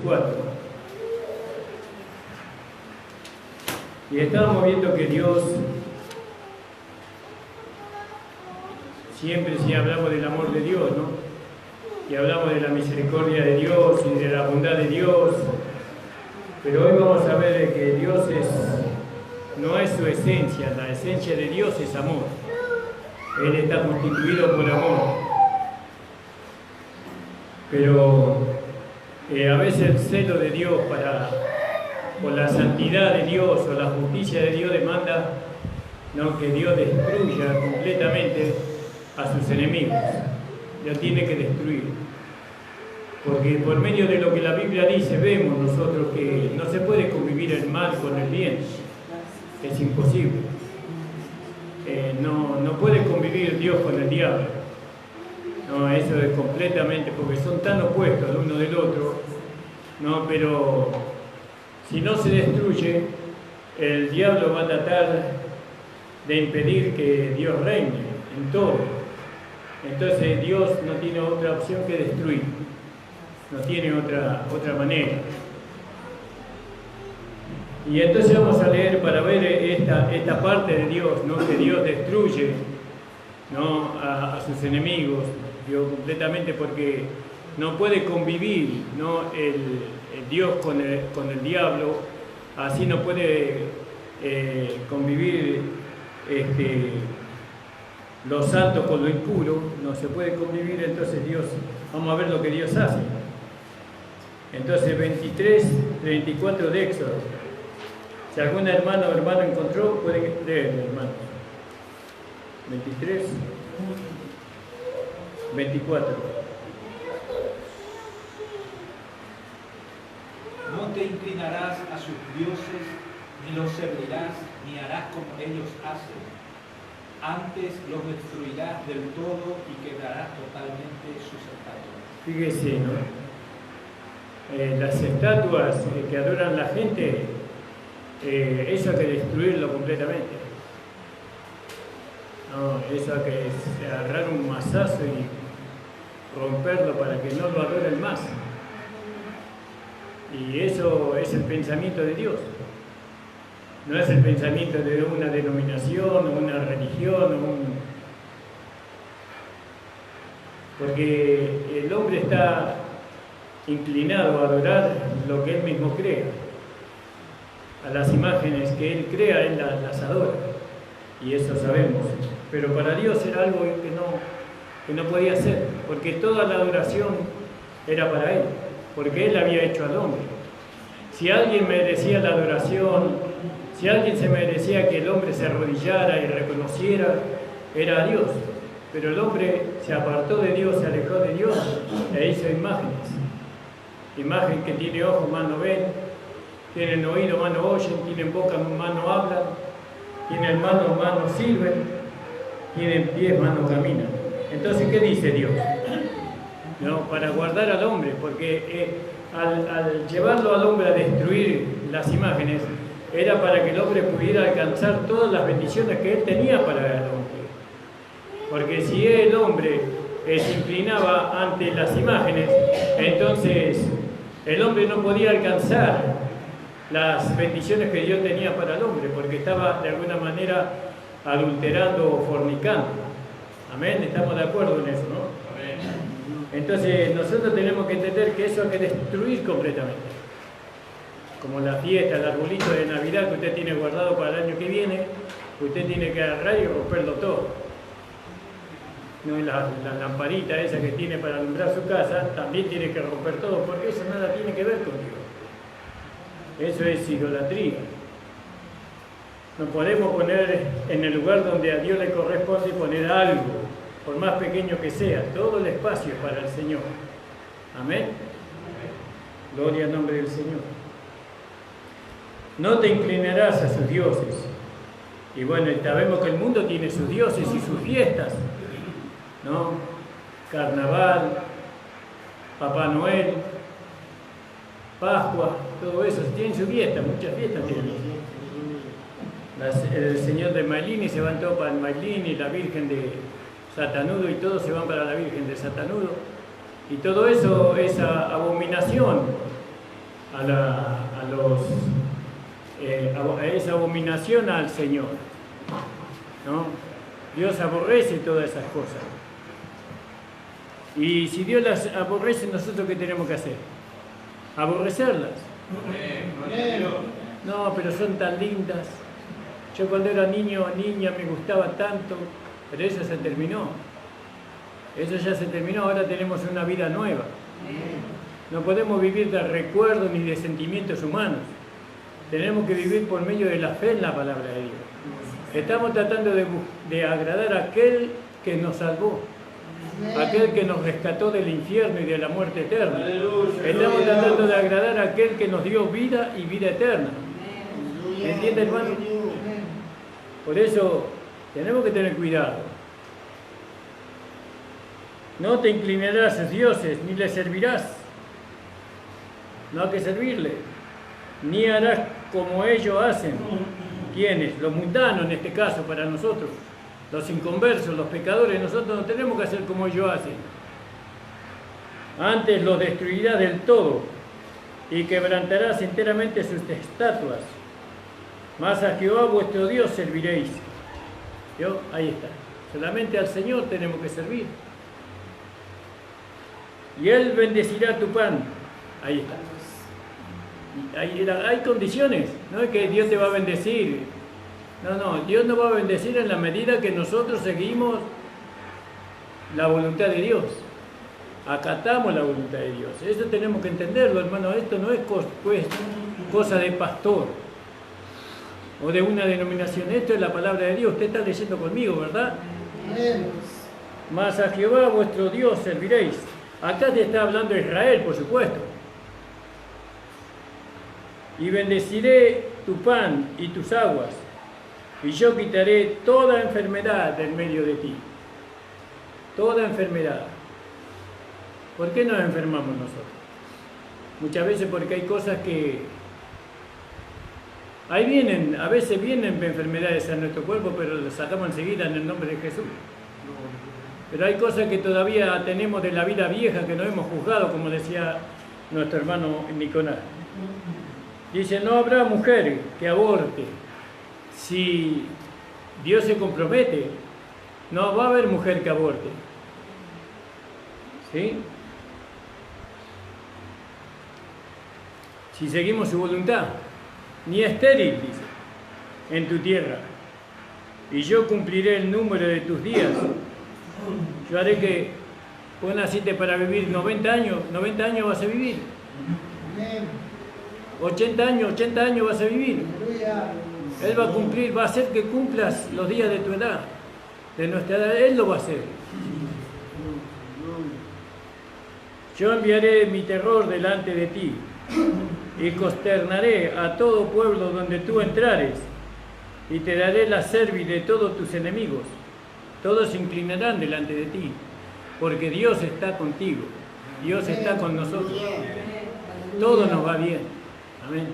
24. Y estábamos viendo que Dios, siempre si hablamos del amor de Dios, ¿no? Y hablamos de la misericordia de Dios y de la bondad de Dios, pero hoy vamos a ver que Dios no es su esencia, la esencia de Dios es amor. Él está constituido por amor. Pero a veces el celo de Dios por la santidad de Dios o la justicia de Dios demanda, ¿no?, que Dios destruya completamente a sus enemigos. Ya tiene que destruir. Porque por medio de lo que la Biblia dice, vemos nosotros que no se puede convivir el mal con el bien. Es imposible. No puede convivir Dios con el diablo. No, eso es completamente, porque son tan opuestos el uno del otro, ¿no? Pero si no se destruye, el diablo va a tratar de impedir que Dios reine en todo. Entonces Dios no tiene otra opción que destruir, no tiene otra manera. Y entonces vamos a leer para ver esta parte de Dios, ¿no?, que Dios destruye, ¿no?, a sus enemigos, Dios completamente, porque no puede convivir, ¿no?, el Dios con el diablo, así no puede convivir lo santo con lo impuro, no se puede convivir. Entonces Dios, vamos a ver lo que Dios hace. Entonces 23, 34 de Éxodo. Si algún hermano o hermana encontró, pueden leer, hermano. 23, 24. No te inclinarás a sus dioses, ni los servirás, ni harás como ellos hacen. Antes los destruirás del todo y quebrarás totalmente sus estatuas. Fíjese, ¿no? Las estatuas que adoran la gente, eso hay que destruirlo completamente. No, eso hay que agarrar un mazazo y romperlo para que no lo adoren más. Y eso es el pensamiento de Dios. No es el pensamiento de una denominación o una religión, porque el hombre está inclinado a adorar lo que él mismo crea. A las imágenes que él crea, él las adora. Y eso sabemos. Pero para Dios era algo que no podía ser, porque toda la adoración era para Él, porque Él había hecho al hombre. Si alguien merecía la adoración, si alguien se merecía que el hombre se arrodillara y reconociera, era a Dios. Pero el hombre se apartó de Dios, se alejó de Dios e hizo imágenes. Imagen que tiene ojo, mano ven, tienen oído, mano oyen, tienen boca, mano hablan, tienen mano sirven, tienen pies, mano caminan. Entonces, ¿qué dice Dios? No, para guardar al hombre, porque al llevarlo al hombre a destruir las imágenes, era para que el hombre pudiera alcanzar todas las bendiciones que él tenía para el hombre. Porque si el hombre se inclinaba ante las imágenes, entonces el hombre no podía alcanzar las bendiciones que Dios tenía para el hombre, porque estaba de alguna manera adulterando o fornicando. Amén, estamos de acuerdo en eso, ¿no? Amén. Entonces nosotros tenemos que entender que eso hay que destruir completamente. Como la fiesta, el arbolito de Navidad que usted tiene guardado para el año que viene, usted tiene que agarrar y romperlo todo. No, la lamparita esa que tiene para alumbrar su casa, también tiene que romper todo, porque eso nada tiene que ver con Dios. Eso es idolatría. No podemos poner en el lugar donde a Dios le corresponde poner algo, por más pequeño que sea. Todo el espacio es para el Señor. Amén. Gloria al nombre del Señor. No te inclinarás a sus dioses. Y bueno, sabemos que el mundo tiene sus dioses y sus fiestas, ¿no? Carnaval, Papá Noel, Pascua, todo eso. Tienen su fiesta, muchas fiestas tienen. El señor de Mailini se van todos para el Mailini, la Virgen de Satanudo y todos se van para la Virgen de Satanudo. Y todo eso es abominación a esa abominación al Señor, ¿no? Dios aborrece todas esas cosas. Y si Dios las aborrece, ¿nosotros qué tenemos que hacer? Aborrecerlas. No, pero son tan lindas. Yo cuando era niño o niña me gustaba tanto, pero eso se terminó. Eso ya se terminó, ahora tenemos una vida nueva. No podemos vivir de recuerdos ni de sentimientos humanos. Tenemos que vivir por medio de la fe en la palabra de Dios. Estamos tratando de agradar a aquel que nos salvó, aquel que nos rescató del infierno y de la muerte eterna. Estamos tratando de agradar a aquel que nos dio vida y vida eterna. ¿Me entiende, hermano? Por eso tenemos que tener cuidado. No te inclinarás a sus dioses, ni les servirás. No hay que servirle. Ni harás como ellos hacen. ¿Quiénes? Los mundanos en este caso para nosotros. Los inconversos, los pecadores. Nosotros no tenemos que hacer como ellos hacen. Antes los destruirás del todo y quebrantarás enteramente sus estatuas. Mas a Jehová vuestro Dios serviréis. ¿Yo? Ahí está. Solamente al Señor tenemos que servir. Y Él bendecirá tu pan. Ahí está. Hay condiciones. No es que Dios te va a bendecir. No. Dios nos va a bendecir en la medida que nosotros seguimos la voluntad de Dios. Acatamos la voluntad de Dios. Eso tenemos que entenderlo, hermano. Esto no es cosa de pastor o de una denominación. Esto es la palabra de Dios. Usted está leyendo conmigo, ¿verdad? Mas a Jehová vuestro Dios serviréis. Acá te está hablando Israel, por supuesto. Y bendeciré tu pan y tus aguas, y yo quitaré toda enfermedad del medio de ti. Toda enfermedad. ¿Por qué nos enfermamos nosotros? Muchas veces porque hay cosas que... a veces vienen enfermedades a nuestro cuerpo, pero las sacamos enseguida en el nombre de Jesús. Pero hay cosas que todavía tenemos de la vida vieja que no hemos juzgado, como decía nuestro hermano Nicolás. Dice, no habrá mujer que aborte. Si Dios se compromete, no va a haber mujer que aborte. ¿Sí? Si seguimos su voluntad. Ni estéril, dice, en tu tierra. Y yo cumpliré el número de tus días. Yo haré que vos naciste para vivir 90 años vas a vivir. 80 años vas a vivir. Él va a cumplir, va a hacer que cumplas los días de tu edad, de nuestra edad, Él lo va a hacer. Yo enviaré mi terror delante de ti y consternaré a todo pueblo donde tú entrares y te daré la cerviz de todos tus enemigos. Todos se inclinarán delante de ti, porque Dios está contigo, Dios está con nosotros. Todo nos va bien. Amén.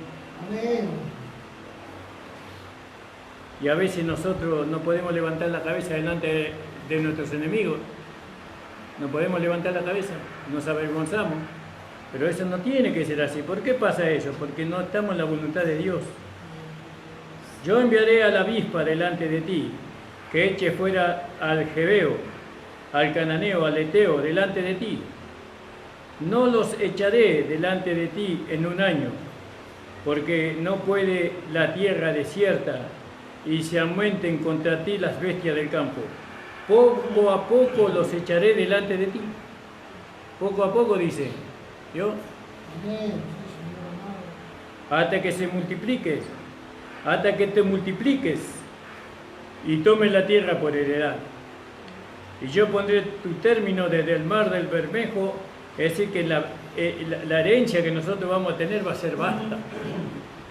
Y a veces nosotros no podemos levantar la cabeza delante de nuestros enemigos. No podemos levantar la cabeza, nos avergonzamos. Pero eso no tiene que ser así. ¿Por qué pasa eso? Porque no estamos en la voluntad de Dios. Yo enviaré a la avispa delante de ti, que eche fuera al Jebeo, al Cananeo, al Eteo, delante de ti. No los echaré delante de ti en un año, porque no puede la tierra desierta y se aumenten contra ti las bestias del campo. Poco a poco los echaré delante de ti. Poco a poco, dice. ¿Yo? Hasta que se multipliques, hasta que te multipliques y tomes la tierra por heredad. Y yo pondré tu término desde el mar del Bermejo, es decir, que la herencia que nosotros vamos a tener va a ser vasta.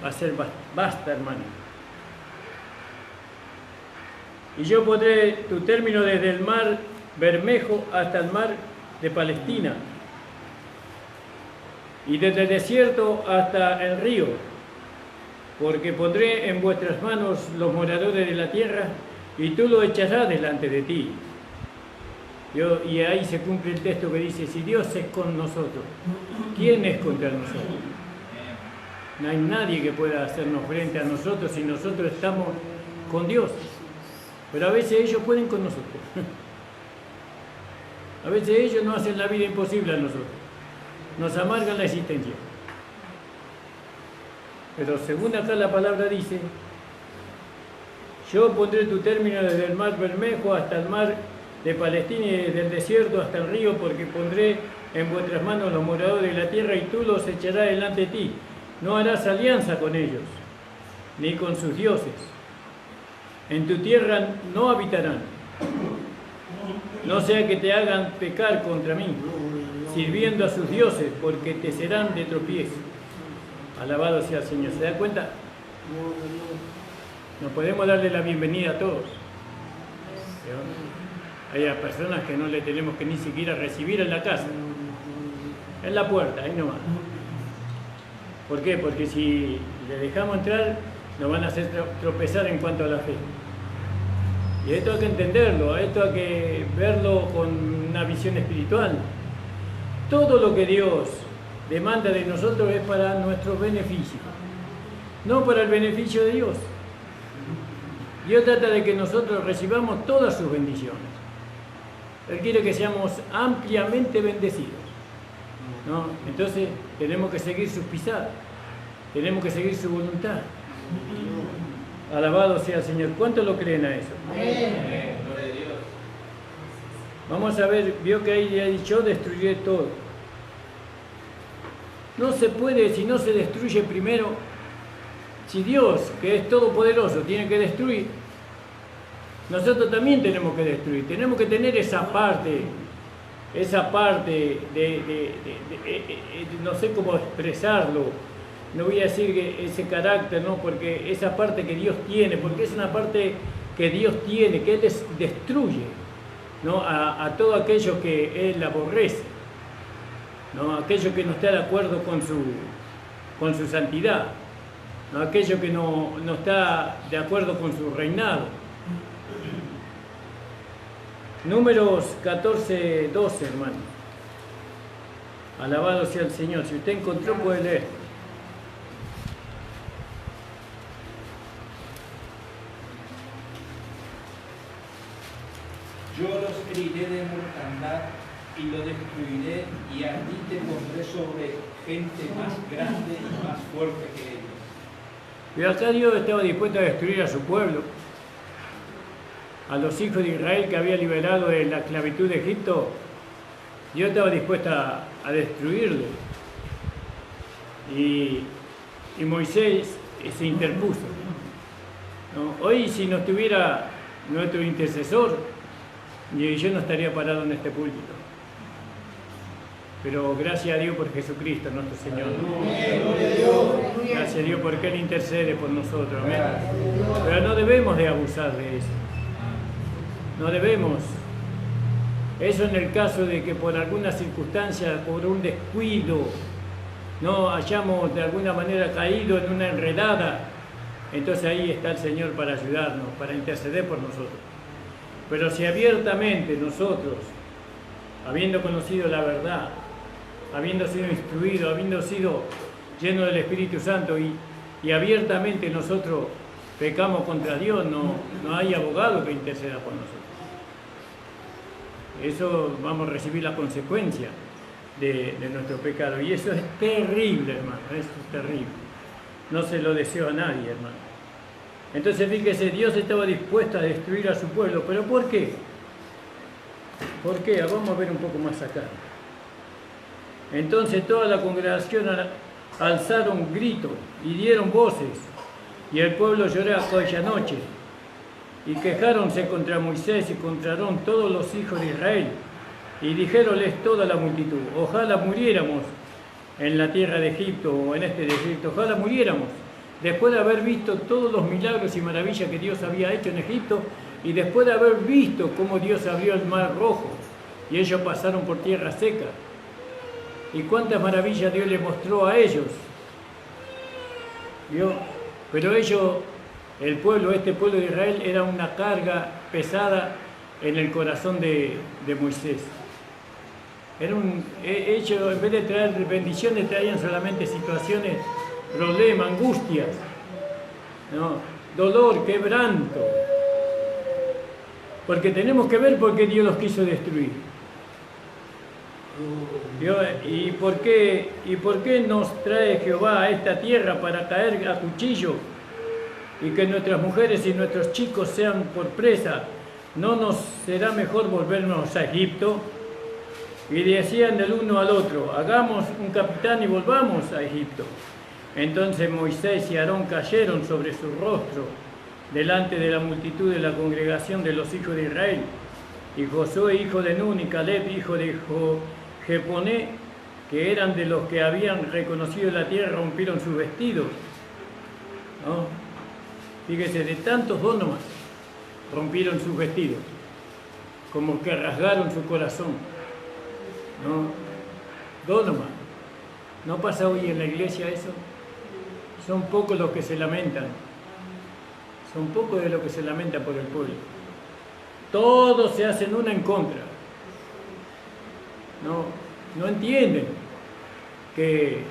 Va a ser vasta, hermano. Y yo pondré tu término desde el mar Bermejo hasta el mar de Palestina, y desde el desierto hasta el río, porque pondré en vuestras manos los moradores de la tierra, y tú los echarás delante de ti. Y ahí se cumple el texto que dice, si Dios es con nosotros, ¿quién es contra nosotros? No hay nadie que pueda hacernos frente a nosotros si nosotros estamos con Dios. Pero a veces ellos pueden con nosotros. A veces ellos nos hacen la vida imposible a nosotros. Nos amargan la existencia. Pero según acá la palabra dice, yo pondré tu término desde el mar Bermejo hasta el mar de Palestina y desde el desierto hasta el río, porque pondré en vuestras manos los moradores de la tierra y tú los echarás delante de ti. No harás alianza con ellos, ni con sus dioses. En tu tierra no habitarán, no sea que te hagan pecar contra mí, sirviendo a sus dioses, porque te serán de tropiezo. Alabado sea el Señor. ¿Se da cuenta? No podemos darle la bienvenida a todos. Hay personas que no le tenemos que ni siquiera recibir en la casa, en la puerta, ahí nomás. ¿Por qué? Porque si le dejamos entrar, nos van a hacer tropezar en cuanto a la fe. Y esto hay que entenderlo, esto hay que verlo con una visión espiritual. Todo lo que Dios demanda de nosotros es para nuestro beneficio, no para el beneficio de Dios. Dios trata de que nosotros recibamos todas sus bendiciones. Él quiere que seamos ampliamente bendecidos, ¿no? Entonces tenemos que seguir sus pisadas, tenemos que seguir su voluntad. Alabado sea el Señor. ¿Cuántos lo creen a eso? Amén. Gloria a Dios. Vamos a ver, vio que ahí ha dicho, destruiré todo. No se puede si no se destruye primero. Si Dios, que es todopoderoso, tiene que destruir, nosotros también tenemos que destruir. Tenemos que tener esa parte no sé cómo expresarlo, no voy a decir que ese carácter, no, porque esa parte que Dios tiene, porque es una parte que Dios tiene, que Él destruye, ¿no? a todo aquello que Él aborrece, ¿no? Aquello que no está de acuerdo con su santidad, ¿no? Aquello que no está de acuerdo con su reinado. Números 14, 12, hermano. Alabado sea el Señor. Si usted encontró, puede leer. Yo los heriré de mortandad y lo destruiré, y a ti te pondré sobre gente más grande y más fuerte que ellos. Y acá Dios estaba dispuesto a destruir a su pueblo, a los hijos de Israel que había liberado de la esclavitud de Egipto. Dios estaba dispuesto a destruirlo. Y Moisés se interpuso, ¿no? Hoy, si no estuviera nuestro intercesor, yo no estaría parado en este púlpito. Pero gracias a Dios por Jesucristo, nuestro Señor. Gracias a Dios porque Él intercede por nosotros. Amén. Pero no debemos de abusar de eso. No debemos. Eso en el caso de que por alguna circunstancia, por un descuido, no hayamos de alguna manera caído en una enredada, entonces ahí está el Señor para ayudarnos, para interceder por nosotros. Pero si abiertamente nosotros, habiendo conocido la verdad, habiendo sido instruidos, habiendo sido llenos del Espíritu Santo y abiertamente nosotros pecamos contra Dios, no hay abogado que interceda por nosotros. Eso vamos a recibir la consecuencia de nuestro pecado. Y eso es terrible, hermano, eso es terrible. No se lo deseo a nadie, hermano. Entonces fíjese, Dios estaba dispuesto a destruir a su pueblo. ¿Pero por qué? ¿Por qué? Vamos a ver un poco más acá. Entonces toda la congregación alzaron grito y dieron voces, y el pueblo lloró aquella noche, y quejáronse contra Moisés y contra Aarón todos los hijos de Israel, y dijéronles toda la multitud: ojalá muriéramos en la tierra de Egipto o en este desierto, ojalá muriéramos, después de haber visto todos los milagros y maravillas que Dios había hecho en Egipto, y después de haber visto cómo Dios abrió el mar rojo, y ellos pasaron por tierra seca. Y cuántas maravillas Dios les mostró a ellos. ¿Vio? Pero ellos, este pueblo de Israel, era una carga pesada en el corazón de Moisés. Ellos, en vez de traer bendiciones, traían solamente situaciones problema, angustias, ¿no? Dolor, quebranto. Porque tenemos que ver por qué Dios los quiso destruir. ¿Y por qué nos trae Jehová a esta tierra para caer a cuchillo y que nuestras mujeres y nuestros chicos sean por presa? ¿No nos será mejor volvernos a Egipto? Y decían del uno al otro: hagamos un capitán y volvamos a Egipto. Entonces Moisés y Aarón cayeron sobre su rostro delante de la multitud de la congregación de los hijos de Israel. Y Josué, hijo de Nun, y Caleb, hijo de Jeponé, que eran de los que habían reconocido la tierra, rompieron sus vestidos. ¿No? Fíjese, de tantos dos nomás rompieron sus vestidos, como que rasgaron su corazón. ¿No? Dos nomás. ¿No pasa hoy en la iglesia eso? Son pocos los que se lamentan. Son pocos de los que se lamentan por el pueblo. Todos se hacen una en contra. No entienden que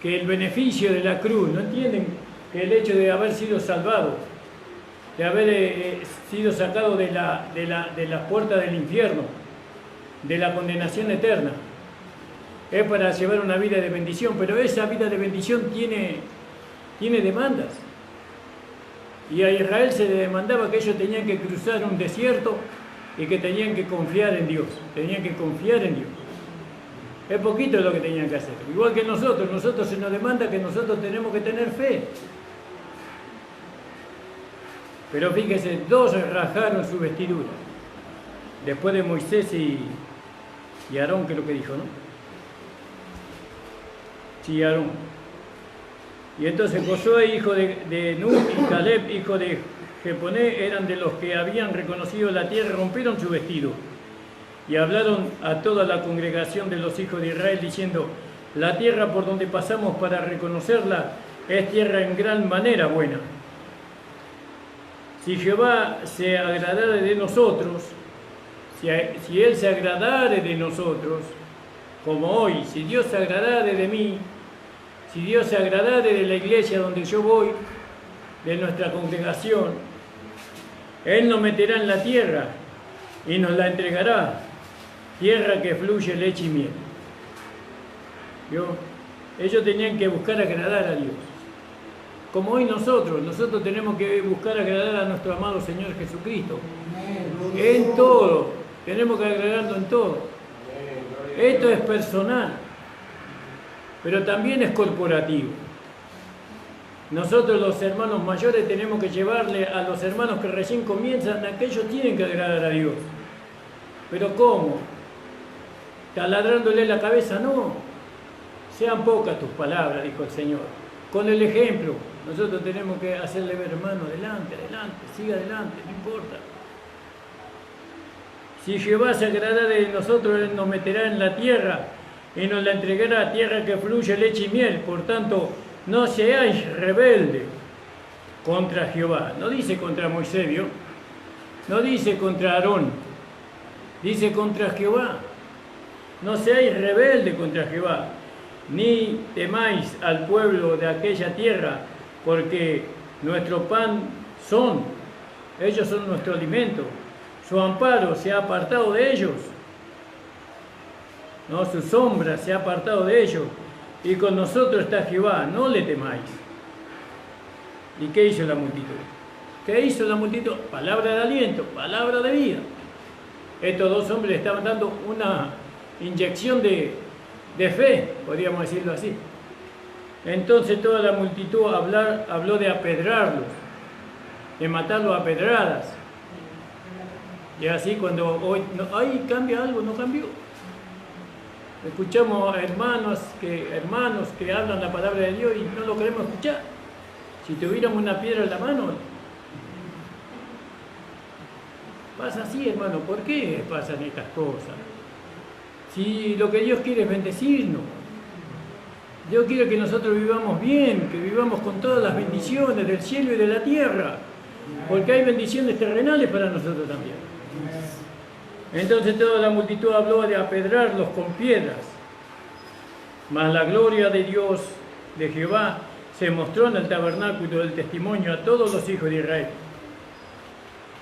el beneficio de la cruz, no entienden que el hecho de haber sido salvado, de haber sido sacado de las puertas del infierno, de la condenación eterna, es para llevar una vida de bendición, pero esa vida de bendición tiene demandas. Y a Israel se le demandaba que ellos tenían que cruzar un desierto y que tenían que confiar en Dios, tenían que confiar en Dios. Es poquito lo que tenían que hacer. Igual que nosotros se nos demanda que nosotros tenemos que tener fe. Pero fíjese, dos rasgaron su vestidura. Después de Moisés y Aarón, que es lo que dijo, ¿no? Sí, Aarón. Y entonces Josué, hijo de Nun, y Caleb, hijo de Jeponé, eran de los que habían reconocido la tierra, rompieron su vestido. Y hablaron a toda la congregación de los hijos de Israel, diciendo: la tierra por donde pasamos para reconocerla es tierra en gran manera buena. Si Jehová se agradare de nosotros, si Él se agradare de nosotros, como hoy, si Dios se agradare de mí, si Dios se agradare de la iglesia donde yo voy, de nuestra congregación, Él nos meterá en la tierra y nos la entregará, tierra que fluye leche y miel. ¿Vio? Ellos tenían que buscar agradar a Dios. Como hoy nosotros tenemos que buscar agradar a nuestro amado Señor Jesucristo. En todo, tenemos que agradarlo en todo. Esto es personal, pero también es corporativo. Nosotros los hermanos mayores tenemos que llevarle a los hermanos que recién comienzan a que ellos tienen que agradar a Dios. ¿Pero cómo? ¿Taladrándole la cabeza? No. Sean pocas tus palabras, dijo el Señor. Con el ejemplo, nosotros tenemos que hacerle ver, hermano, adelante, siga adelante, no importa. Si Jehová se agradara de nosotros, Él nos meterá en la tierra y nos la entregará, tierra que fluye leche y miel. Por tanto, no seáis rebeldes contra Jehová. No dice contra Moisés, ¿vio? No dice contra Aarón, dice contra Jehová. No seáis rebeldes contra Jehová, ni temáis al pueblo de aquella tierra, porque nuestro pan son, ellos son nuestro alimento. Su amparo se ha apartado de ellos, ¿no? Su sombra se ha apartado de ellos, y con nosotros está Jehová, no le temáis. ¿Y qué hizo la multitud? ¿Qué hizo la multitud? Palabra de aliento, palabra de vida. Estos dos hombres le estaban dando una inyección de fe, podríamos decirlo así. Entonces toda la multitud habló de apedrearlos, de matarlos a pedradas. Y así cuando hoy ahí cambia algo, no cambió. Escuchamos a hermanos que hablan la palabra de Dios y no lo queremos escuchar. Si tuviéramos una piedra en la mano, pasa así, hermano. ¿Por qué pasan estas cosas? Si lo que Dios quiere es bendecirnos. Dios quiere que nosotros vivamos bien, que vivamos con todas las bendiciones del cielo y de la tierra, porque hay bendiciones terrenales para nosotros también. Entonces toda la multitud habló de apedrarlos con piedras. Mas la gloria de Dios, de Jehová, se mostró en el tabernáculo del testimonio a todos los hijos de Israel.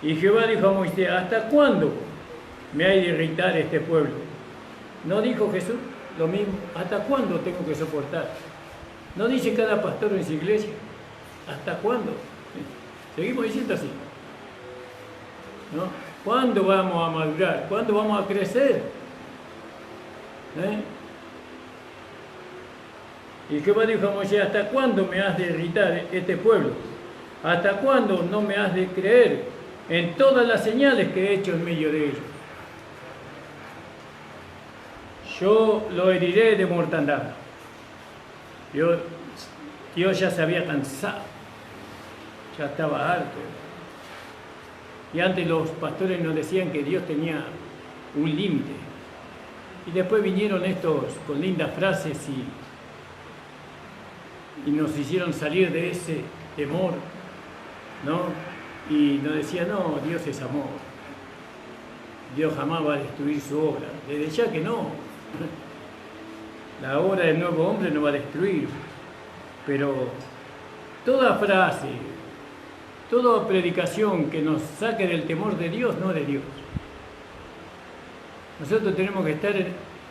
Y Jehová dijo a Moisés: ¿hasta cuándo me hay de irritar este pueblo? ¿No dijo Jesús lo mismo? ¿Hasta cuándo tengo que soportar? ¿No dice cada pastor en su iglesia? ¿Hasta cuándo? Seguimos diciendo así, ¿no? ¿Cuándo vamos a madurar? ¿Cuándo vamos a crecer? Y Jehová dijo a Moisés: ¿hasta cuándo me has de irritar este pueblo? ¿Hasta cuándo no me has de creer en todas las señales que he hecho en medio de ellos? Yo lo heriré de mortandad. Dios ya se había cansado, ya estaba harto. Y antes los pastores nos decían que Dios tenía un límite. Y después vinieron estos con lindas frases y nos hicieron salir de ese temor, ¿no? Y nos decían: no, Dios es amor. Dios jamás va a destruir su obra. Desde ya que no. La obra del nuevo hombre no va a destruir. Pero toda frase, toda predicación que nos saque del temor de Dios, no de Dios. Nosotros tenemos que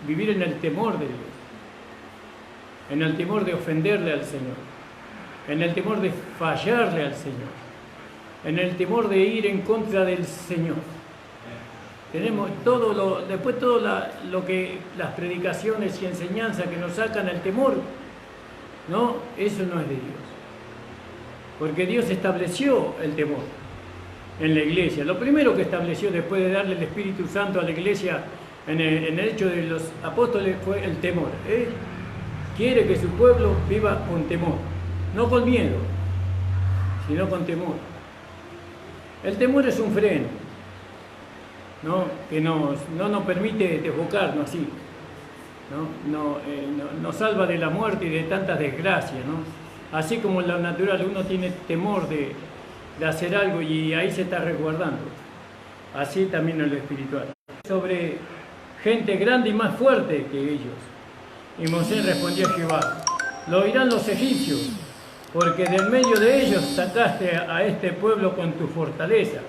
vivir en el temor de Dios, en el temor de ofenderle al Señor, en el temor de fallarle al Señor, en el temor de ir en contra del Señor. Tenemos todo lo que las predicaciones y enseñanzas que nos sacan el temor, no, eso no es de Dios. Porque Dios estableció el temor en la iglesia. Lo primero que estableció después de darle el Espíritu Santo a la iglesia en el hecho de los apóstoles fue el temor. Él quiere que su pueblo viva con temor, no con miedo, sino con temor. El temor es un freno, ¿no? Que no nos permite desbocarnos así, ¿no? Nos salva de la muerte y de tantas desgracias, ¿no? Así como en lo natural uno tiene temor de hacer algo y ahí se está resguardando, así también en lo espiritual. Sobre gente grande y más fuerte que ellos. Y Moisés respondió a Jehová: lo oirán los egipcios, porque de en medio de ellos sacaste a este pueblo con tu fortaleza.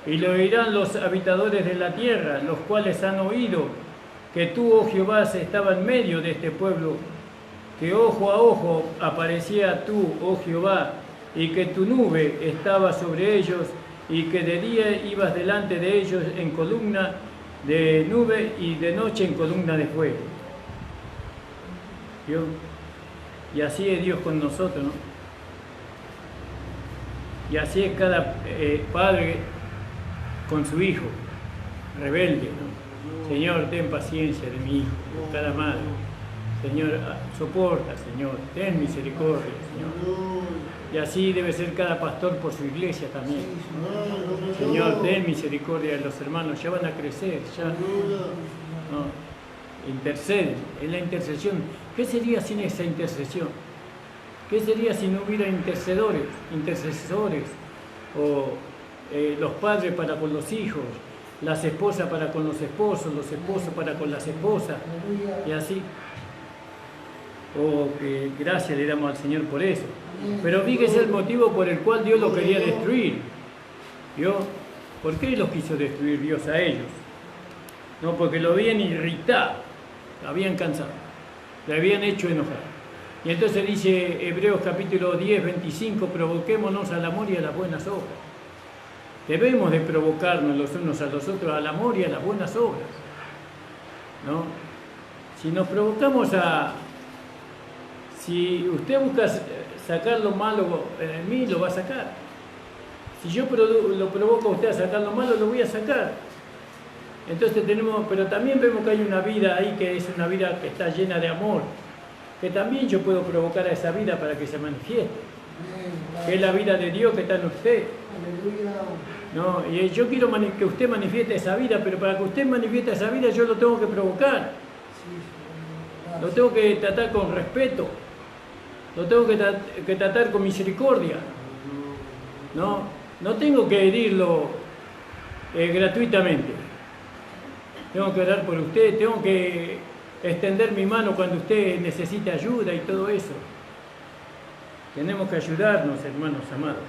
Y lo oirán los habitadores de la tierra, los cuales han oído que tú, oh Jehová, estaba en medio de este pueblo, que ojo a ojo aparecía tú, oh Jehová, y que tu nube estaba sobre ellos, y que de día ibas delante de ellos en columna de nube y de noche en columna de fuego. ¿Vio? Y así es Dios con nosotros, ¿no? Y así es cada padre con su hijo, rebelde, ¿no? Señor, ten paciencia de mi hijo, cada madre. Señor, soporta, Señor, ten misericordia, Señor. Y así debe ser cada pastor por su iglesia también. Señor, ten misericordia de los hermanos, ya van a crecer, ya. No, interceden, es la intercesión. ¿Qué sería sin esa intercesión? ¿Qué sería si no hubiera intercesores, o los padres para con los hijos, las esposas para con los esposos para con las esposas, y así? Oh, que gracias le damos al Señor por eso. Pero fíjese el motivo por el cual Dios los quería destruir. ¿Vio? ¿Por qué los quiso destruir Dios a ellos? No, porque lo habían irritado, lo habían cansado, le habían hecho enojar. Y entonces dice Hebreos capítulo 10, 25, provoquémonos al amor y a las buenas obras. Debemos de provocarnos los unos a los otros al amor y a las buenas obras, ¿no? Si nos provocamos si usted busca sacar lo malo en mí, lo va a sacar. Si yo lo provoco a usted a sacar lo malo, lo voy a sacar. Entonces pero también vemos que hay una vida ahí que es una vida que está llena de amor, que también yo puedo provocar a esa vida para que se manifieste, que es la vida de Dios que está en usted. No, y yo quiero que usted manifieste esa vida, pero para que usted manifieste esa vida yo lo tengo que provocar, lo tengo que tratar con respeto, lo tengo que tratar con misericordia, no tengo que herirlo gratuitamente. Tengo que orar por usted, tengo que extender mi mano cuando usted necesite ayuda y todo eso. Tenemos que ayudarnos, hermanos amados.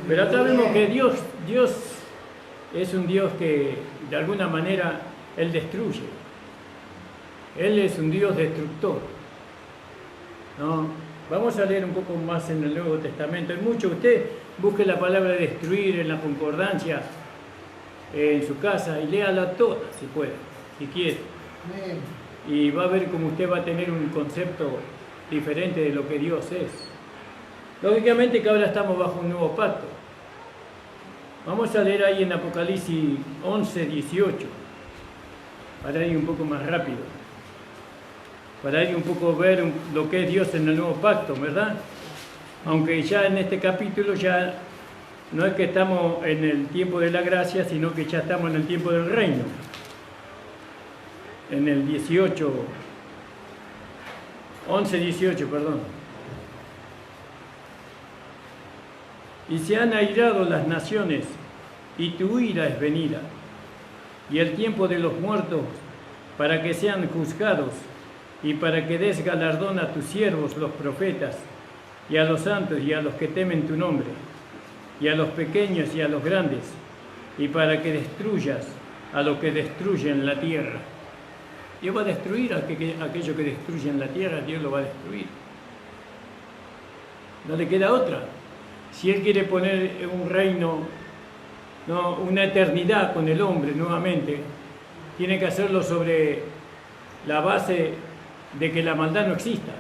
Pero acá vemos que Dios es un Dios que de alguna manera Él destruye. Él es un Dios destructor. ¿No? Vamos a leer un poco más en el Nuevo Testamento. Hay mucho. Usted busque la palabra destruir en la concordancia en su casa y léala toda, si puede, si quiere. Y va a ver cómo usted va a tener un concepto diferente de lo que Dios es. Lógicamente que ahora estamos bajo un nuevo pacto. Vamos a leer ahí en Apocalipsis 11, 18, para ir un poco más rápido, para ir un poco ver lo que es Dios en el nuevo pacto, ¿verdad? Aunque ya en este capítulo ya no es que estamos en el tiempo de la gracia, sino que ya estamos en el tiempo del reino. En el 18, 11, 18, perdón. Y se han airado las naciones, y tu ira es venida, y el tiempo de los muertos, para que sean juzgados, y para que des galardón a tus siervos, los profetas, y a los santos, y a los que temen tu nombre, y a los pequeños y a los grandes, y para que destruyas a los que destruyen la tierra. Dios va a destruir a aquello que destruyen la tierra, Dios lo va a destruir. No le queda otra. Si Él quiere poner un reino, no, una eternidad con el hombre nuevamente, tiene que hacerlo sobre la base de que la maldad no exista.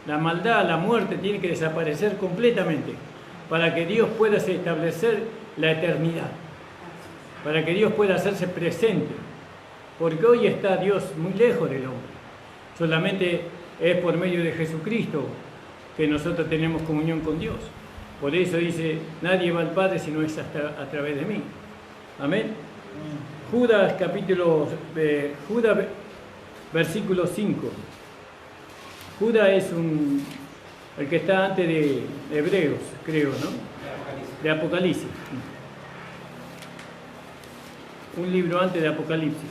La maldad, la muerte tiene que desaparecer completamente para que Dios pueda establecer la eternidad, para que Dios pueda hacerse presente, porque hoy está Dios muy lejos del hombre. Solamente es por medio de Jesucristo que nosotros tenemos comunión con Dios. Por eso dice, nadie va al Padre si no es a través de mí. Amén. Judas Judas versículo 5. Judas es el que está antes de Hebreos, creo, ¿no? De Apocalipsis. Un libro antes de Apocalipsis.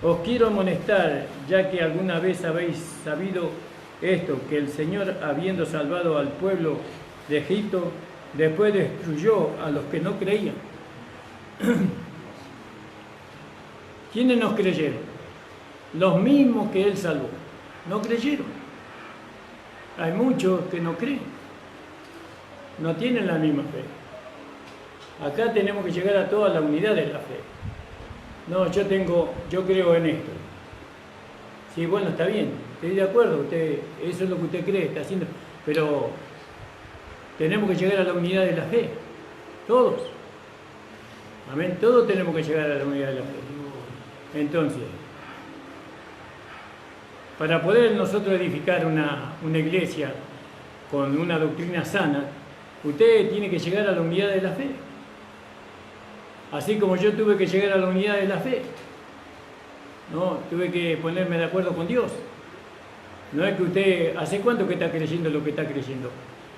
Os quiero amonestar, ya que alguna vez habéis sabido esto, que el Señor, habiendo salvado al pueblo de Egipto, después destruyó a los que no creían. ¿Quiénes nos creyeron? Los mismos que Él salvó. No creyeron. Hay muchos que no creen. No tienen la misma fe. Acá tenemos que llegar a toda la unidad de la fe. No, yo creo en esto. Sí, bueno, está bien, estoy de acuerdo, eso es lo que usted cree, está haciendo, pero tenemos que llegar a la unidad de la fe, todos. Amén, todos tenemos que llegar a la unidad de la fe. Entonces, para poder nosotros edificar una iglesia con una doctrina sana, usted tiene que llegar a la unidad de la fe. Así como yo tuve que llegar a la unidad de la fe. No, tuve que ponerme de acuerdo con Dios. No es que usted, ¿hace cuánto que está creyendo lo que está creyendo?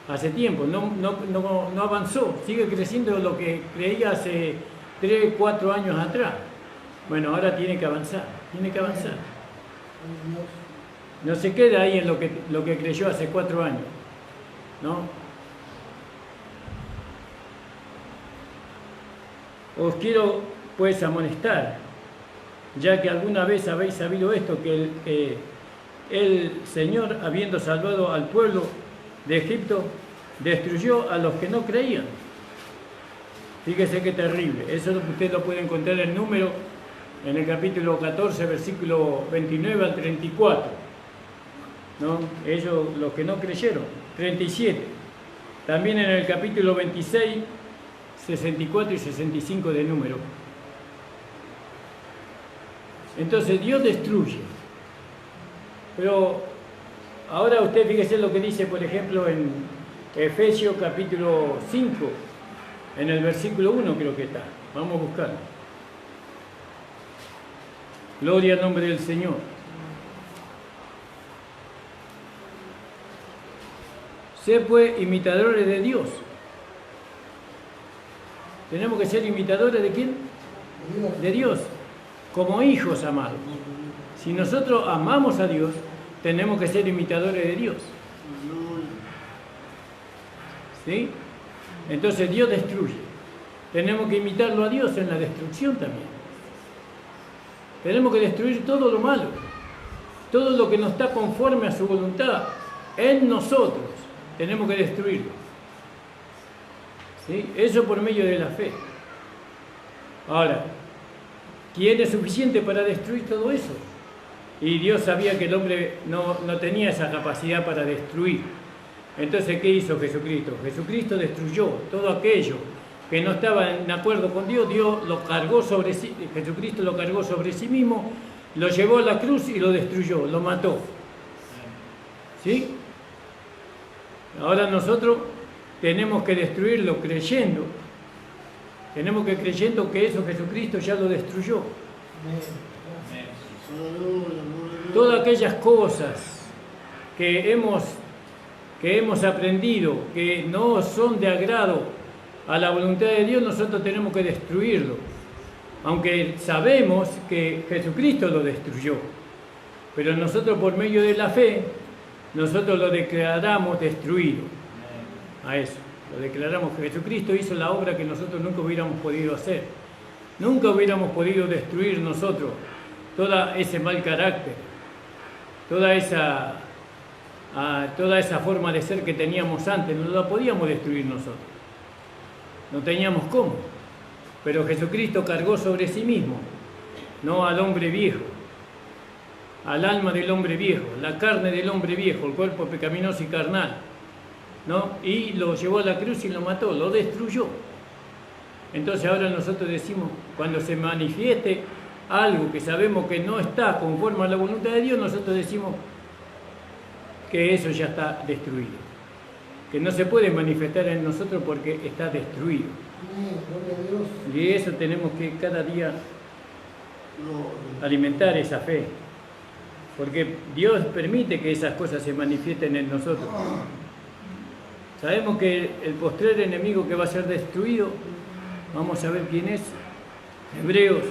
Hace tiempo, no avanzó, sigue creciendo lo que creía hace 3, 4 años atrás. Bueno, ahora tiene que avanzar. No se queda ahí en lo que creyó hace 4 años, ¿no? Os quiero pues amonestar, ya que alguna vez habéis sabido esto, que el Señor, habiendo salvado al pueblo de Egipto, destruyó a los que no creían. Fíjese qué terrible. Eso usted lo puede encontrar en Número, en el capítulo 14, versículo 29 al 34. ¿No? Ellos, los que no creyeron. 37. También en el capítulo 26, 64 y 65 de Número. Entonces Dios destruye. Pero ahora usted fíjese lo que dice, por ejemplo, en Efesios capítulo 5, en el versículo 1 creo que está. Vamos a buscarlo. Gloria al nombre del Señor. Sé pues imitadores de Dios. ¿Tenemos que ser imitadores de quién? de Dios, como hijos amados. Si nosotros amamos a Dios, tenemos que ser imitadores de Dios. ¿Sí? Entonces Dios destruye. Tenemos que imitarlo a Dios en la destrucción también. Tenemos que destruir todo lo malo, todo lo que no está conforme a su voluntad en nosotros. Tenemos que destruirlo. ¿Sí? Eso por medio de la fe. Ahora, ¿quién es suficiente para destruir todo eso? Y Dios sabía que el hombre no tenía esa capacidad para destruir. Entonces, ¿qué hizo Jesucristo? Jesucristo destruyó todo aquello que no estaba en acuerdo con Dios. Dios lo cargó sobre sí, Jesucristo lo cargó sobre sí mismo, lo llevó a la cruz y lo destruyó, lo mató. ¿Sí? Ahora nosotros tenemos que destruirlo creyendo. Tenemos que creyendo que eso Jesucristo ya lo destruyó. Todas aquellas cosas que hemos aprendido que no son de agrado a la voluntad de Dios, nosotros tenemos que destruirlo. Aunque sabemos que Jesucristo lo destruyó. Pero nosotros por medio de la fe, nosotros lo declaramos destruido. A eso, lo declaramos que Jesucristo hizo la obra que nosotros nunca hubiéramos podido hacer. Nunca hubiéramos podido destruir nosotros todo ese mal carácter, toda esa forma de ser que teníamos antes, no la podíamos destruir nosotros. No teníamos cómo. Pero Jesucristo cargó sobre sí mismo, no al hombre viejo, al alma del hombre viejo, la carne del hombre viejo, el cuerpo pecaminoso y carnal, ¿no? Y lo llevó a la cruz y lo mató, lo destruyó. Entonces ahora nosotros decimos, cuando se manifieste algo que sabemos que no está conforme a la voluntad de Dios, nosotros decimos que eso ya está destruido, que no se puede manifestar en nosotros porque está destruido. Y eso tenemos que cada día alimentar esa fe, porque Dios permite que esas cosas se manifiesten en nosotros. Sabemos que el postrer enemigo que va a ser destruido, vamos a ver quién es. Hebreos,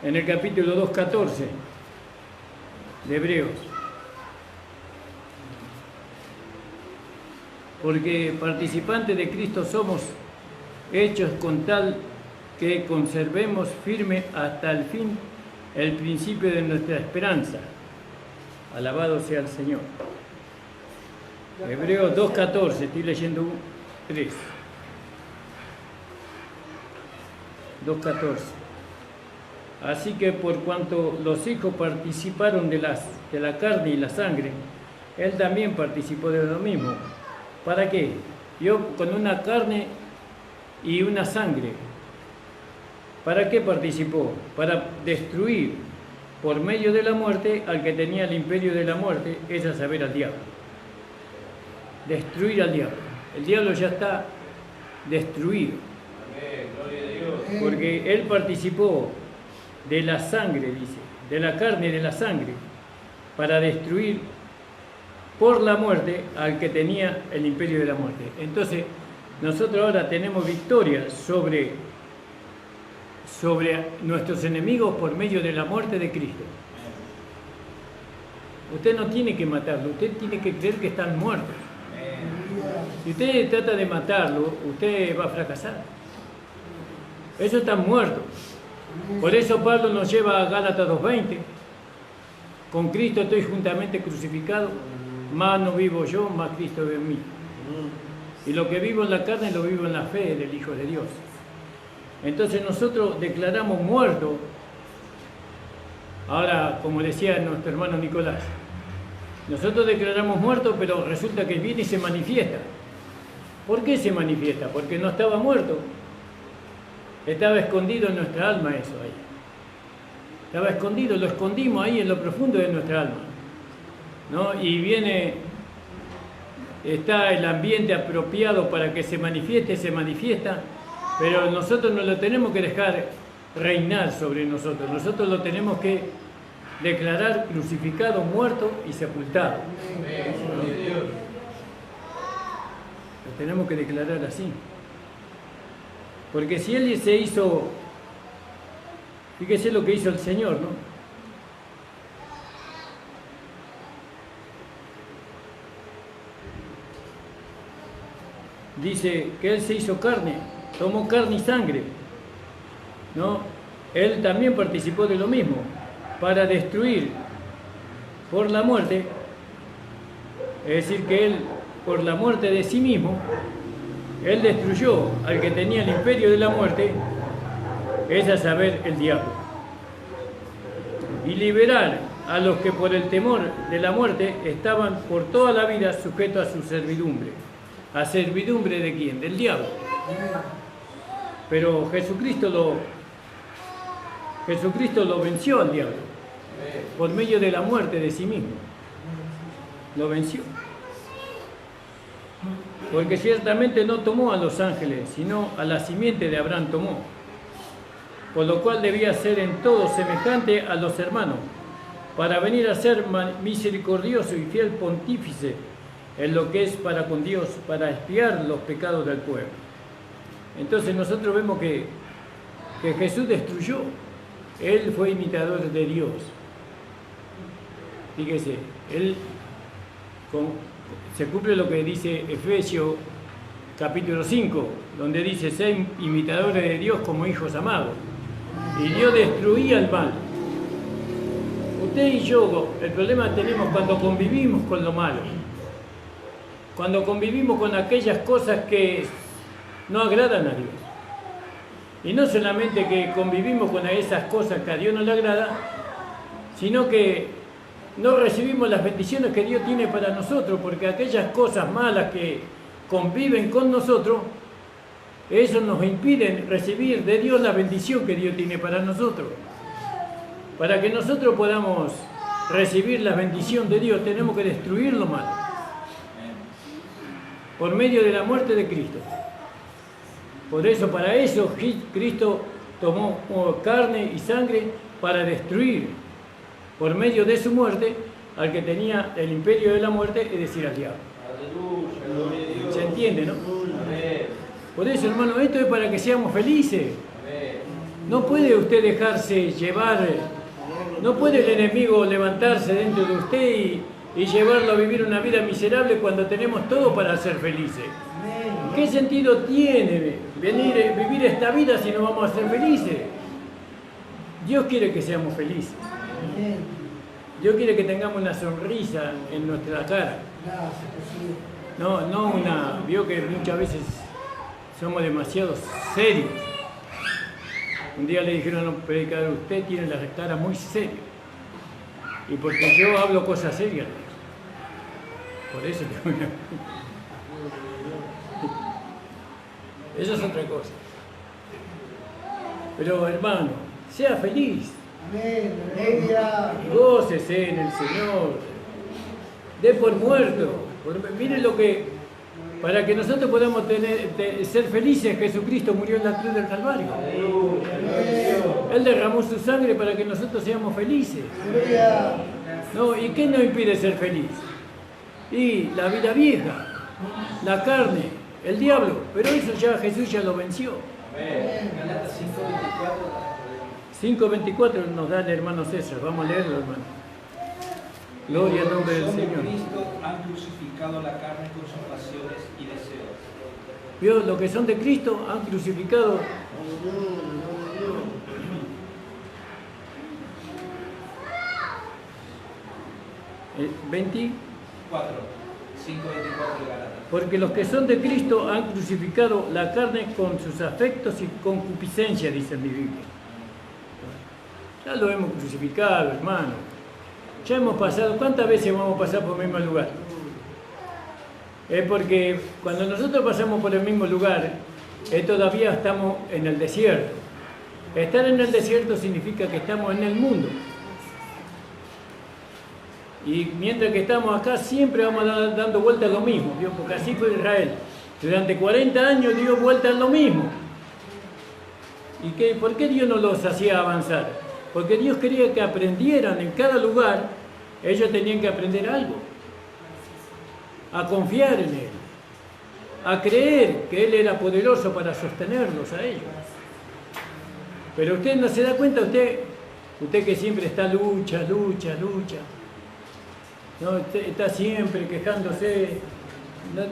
en el capítulo 2:14 de Hebreos. Porque participantes de Cristo somos, hechos con tal que conservemos firme hasta el fin el principio de nuestra esperanza. Alabado sea el Señor. Hebreos 2:14, estoy leyendo 3. 2:14. Así que por cuanto los hijos participaron de la carne y la sangre, él también participó de lo mismo. ¿Para qué? Yo con una carne y una sangre. ¿Para qué participó? Para destruir por medio de la muerte al que tenía el imperio de la muerte, es a saber, al diablo. Destruir al diablo. El diablo ya está destruido. Porque él participó de la sangre, dice, de la carne y de la sangre, para destruir por la muerte al que tenía el imperio de la muerte. Entonces, nosotros ahora tenemos victoria sobre nuestros enemigos por medio de la muerte de Cristo. Usted no tiene que matarlo, usted tiene que creer que están muertos. Si usted trata de matarlo, usted va a fracasar. Eso están muertos. Por eso Pablo nos lleva a Gálatas 2:20. Con Cristo estoy juntamente crucificado, más no vivo yo, más Cristo vive en mí. Y lo que vivo en la carne lo vivo en la fe del Hijo de Dios. Entonces nosotros declaramos muerto. Ahora, como decía nuestro hermano Nicolás, nosotros declaramos muerto, pero resulta que viene y se manifiesta. ¿Por qué se manifiesta? Porque no estaba muerto. Estaba escondido en nuestra alma eso ahí. Estaba escondido, lo escondimos ahí en lo profundo de nuestra alma, ¿no? Y está el ambiente apropiado para que se manifiesta, pero nosotros no lo tenemos que dejar reinar sobre nosotros. Nosotros lo tenemos que declarar crucificado, muerto y sepultado. Lo tenemos que declarar así. Porque si él se hizo Fíjese lo que hizo el Señor, ¿no? Dice que Él se hizo carne, tomó carne y sangre, ¿no? Él también participó de lo mismo, para destruir por la muerte, es decir, que Él, por la muerte de sí mismo, Él destruyó al que tenía el imperio de la muerte, es a saber, el diablo. Y liberar a los que por el temor de la muerte estaban por toda la vida sujetos a su servidumbre. ¿A servidumbre de quién? Del diablo. Pero Jesucristo lo venció al diablo por medio de la muerte de sí mismo. Lo venció. Porque ciertamente no tomó a los ángeles, sino a la simiente de Abraham tomó. Por lo cual debía ser en todo semejante a los hermanos, para venir a ser misericordioso y fiel pontífice en lo que es para con Dios, para expiar los pecados del pueblo. Entonces nosotros vemos que Jesús destruyó. Él fue imitador de Dios. Fíjese, se cumple lo que dice Efesios capítulo 5, donde dice: sed imitadores de Dios como hijos amados. Y Dios destruía el mal. Usted y yo, el problema tenemos cuando convivimos con lo malo. Cuando convivimos con aquellas cosas que no agradan a Dios. Y no solamente que convivimos con esas cosas que a Dios no le agrada, sino que no recibimos las bendiciones que Dios tiene para nosotros, porque aquellas cosas malas que conviven con nosotros, eso nos impide recibir de Dios la bendición que Dios tiene para nosotros. Para que nosotros podamos recibir la bendición de Dios, tenemos que destruir lo malo. Por medio de la muerte de Cristo. Por eso, para eso, Cristo tomó carne y sangre para destruir, por medio de su muerte, al que tenía el imperio de la muerte, es decir, al diablo. Aleluya. ¿Se entiende, no? Por eso, hermano, esto es para que seamos felices. No puede usted dejarse llevar, no puede el enemigo levantarse dentro de usted y llevarlo a vivir una vida miserable cuando tenemos todo para ser felices. ¿Qué sentido tiene vivir esta vida si no vamos a ser felices? Dios quiere que seamos felices. Dios quiere que tengamos una sonrisa en nuestra cara. No una... Vio que muchas veces somos demasiado serios. Un día le dijeron a un predicador: usted tiene la cara muy seria. Y porque yo hablo cosas serias. Por eso tengo una... Eso es otra cosa. Pero hermano, sea feliz. Amén. Gócese en el Señor. Dé por muerto. Miren lo que, para que nosotros podamos ser felices, Jesucristo murió en la cruz del Calvario. Él derramó su sangre para que nosotros seamos felices. No, ¿y qué nos impide ser feliz? Y la vida vieja, la carne, el diablo, pero eso ya Jesús ya lo venció. 5:24 nos da el hermano César, vamos a leerlo, hermano. Gloria al nombre del Señor. Cristo han crucificado la carne con sus pasiones y deseos. ¿Vio? Los que son de Cristo han crucificado. 24, 5:24 de Gálatas. Porque los que son de Cristo han crucificado la carne con sus afectos y concupiscencia, dice mi Biblia. Ya lo hemos crucificado, hermano. Ya hemos pasado, ¿cuántas veces vamos a pasar por el mismo lugar? Es porque cuando nosotros pasamos por el mismo lugar, todavía estamos en el desierto. Estar en el desierto significa que estamos en el mundo. Y mientras que estamos acá, siempre vamos dando vuelta a lo mismo, ¿vio? Porque así fue Israel. Durante 40 años dio vuelta a lo mismo. ¿Y por qué Dios no los hacía avanzar? Porque Dios quería que aprendieran en cada lugar, ellos tenían que aprender algo. A confiar en Él. A creer que Él era poderoso para sostenerlos a ellos. Pero usted no se da cuenta, usted que siempre está lucha, ¿no? Usted está siempre quejándose,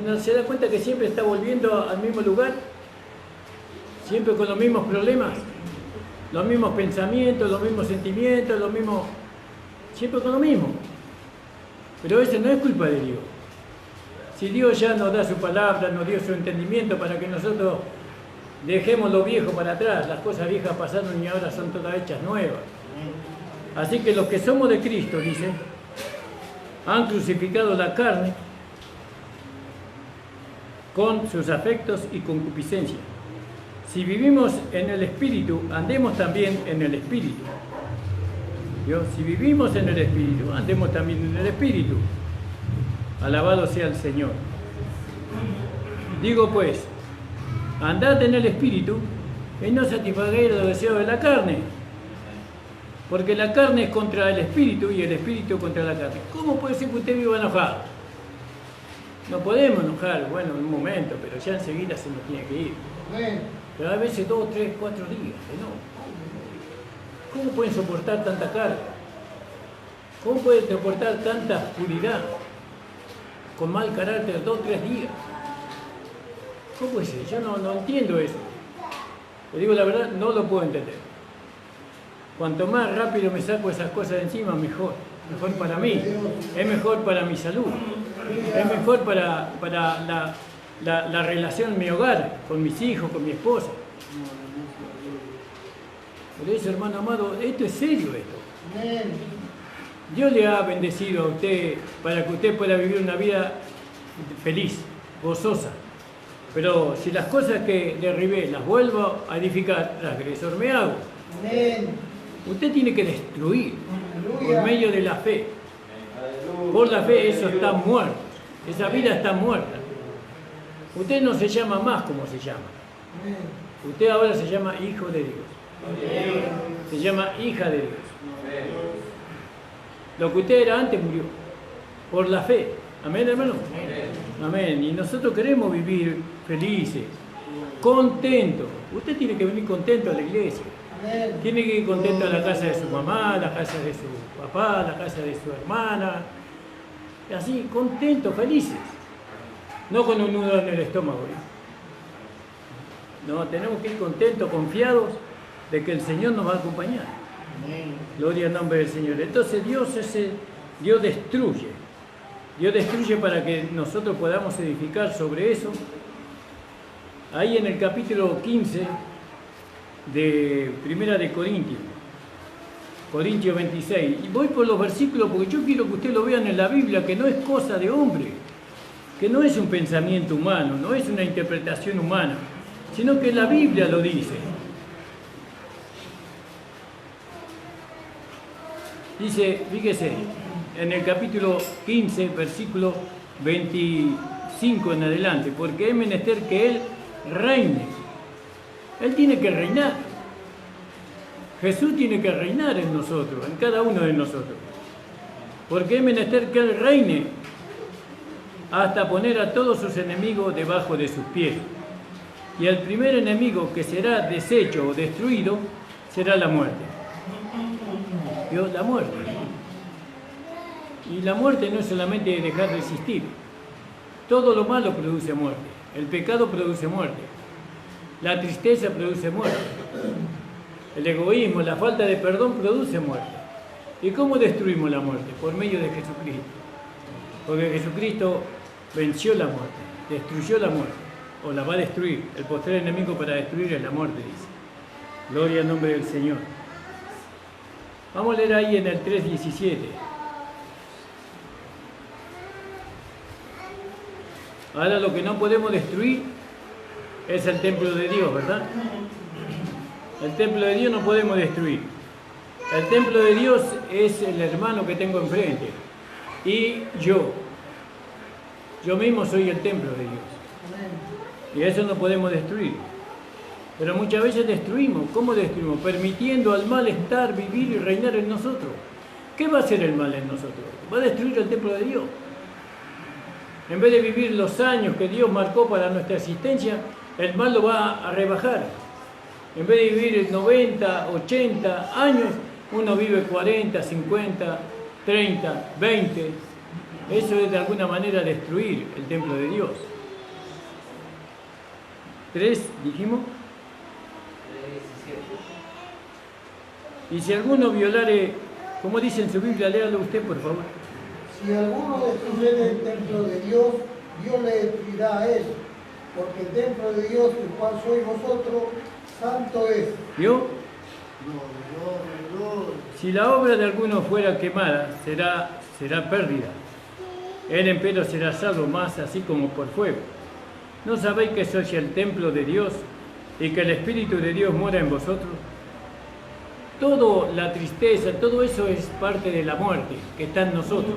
¿no se da cuenta que siempre está volviendo al mismo lugar? Siempre con los mismos problemas, los mismos pensamientos, los mismos sentimientos, siempre con lo mismo. Pero eso no es culpa de Dios. Si Dios ya nos da su palabra, nos dio su entendimiento para que nosotros dejemos lo viejo para atrás, las cosas viejas pasaron y ahora son todas hechas nuevas. Así que los que somos de Cristo, dice, han crucificado la carne con sus afectos y concupiscencia. Si vivimos en el Espíritu, andemos también en el Espíritu. ¿Vio? Si vivimos en el Espíritu, andemos también en el Espíritu. Alabado sea el Señor. Digo pues, andad en el Espíritu y no satisfagáis los deseos de la carne. Porque la carne es contra el Espíritu y el Espíritu contra la carne. ¿Cómo puede ser que usted viva enojado? No podemos enojar, bueno, en un momento, pero ya enseguida se nos tiene que ir. Pero a veces 2, 3, 4 días, ¿no? ¿Cómo pueden soportar tanta carga? ¿Cómo pueden soportar tanta oscuridad? Con mal carácter 2, 3 días. ¿Cómo puede ser? Yo no entiendo eso. Le digo la verdad, no lo puedo entender. Cuanto más rápido me saco esas cosas de encima, mejor. Mejor para mí. Es mejor para mi salud. Es mejor para la relación en mi hogar, con mis hijos, con mi esposa. Por eso, hermano amado, esto es serio esto. Dios le ha bendecido a usted para que usted pueda vivir una vida feliz, gozosa. Pero si las cosas que derribé las vuelvo a edificar, transgresor me hago. Usted tiene que destruir por medio de la fe. Por la fe eso está muerto. Esa vida está muerta. Usted no se llama más como se llama. Usted ahora se llama hijo de Dios. Se llama hija de Dios. Lo que usted era antes murió. Por la fe. Amén, hermano. Amén. Y nosotros queremos vivir felices, contentos. Usted tiene que venir contento a la iglesia. Tiene que ir contento a la casa de su mamá, a la casa de su papá, a la casa de su hermana. Y así, contentos, felices. No con un nudo en el estómago. No, tenemos que ir contentos, confiados de que el Señor nos va a acompañar. Gloria al nombre del Señor. Entonces Dios destruye. Dios destruye para que nosotros podamos edificar sobre eso. Ahí en el capítulo 15 de Primera de Corintios 26. Y voy por los versículos porque yo quiero que ustedes lo vean en la Biblia, que no es cosa de hombre, que no es un pensamiento humano, no es una interpretación humana, sino que la Biblia lo dice. Dice, fíjese, en el capítulo 15, versículo 25 en adelante, porque es menester que Él reine. Él tiene que reinar. Jesús tiene que reinar en nosotros, en cada uno de nosotros. Porque es menester que Él reine hasta poner a todos sus enemigos debajo de sus pies. Y el primer enemigo que será deshecho o destruido será la muerte. Dios, la muerte. Y la muerte no es solamente dejar de existir. Todo lo malo produce muerte. El pecado produce muerte. La tristeza produce muerte. El egoísmo, la falta de perdón produce muerte. ¿Y cómo destruimos la muerte? Por medio de Jesucristo. Porque Jesucristo venció la muerte, destruyó la muerte, o la va a destruir. El postrer enemigo para destruir es la muerte, dice. Gloria al nombre del Señor. Vamos a leer ahí en el 3:17. Ahora lo que no podemos destruir es el templo de Dios, ¿verdad? El templo de Dios no podemos destruir. El templo de Dios es el hermano que tengo enfrente. Y yo mismo soy el templo de Dios. Y eso no podemos destruir. Pero muchas veces destruimos. ¿Cómo destruimos? Permitiendo al mal estar, vivir y reinar en nosotros. ¿Qué va a hacer el mal en nosotros? Va a destruir el templo de Dios. En vez de vivir los años que Dios marcó para nuestra existencia, el mal lo va a rebajar. En vez de vivir 90, 80 años, uno vive 40, 50, 30, 20. Eso es de alguna manera destruir el templo de Dios. 3, dijimos. 3:17. Y si alguno violare, como dice en su Biblia, léalo usted, por favor. Si alguno destruyere el templo de Dios, Dios le destruirá a él, porque el templo de Dios, el cual sois vosotros, santo es. ¿Vio? Si la obra de alguno fuera quemada, será pérdida. Él empero será salvo más, así como por fuego. ¿No sabéis que sois el templo de Dios y que el Espíritu de Dios mora en vosotros? Toda la tristeza, todo eso es parte de la muerte que está en nosotros.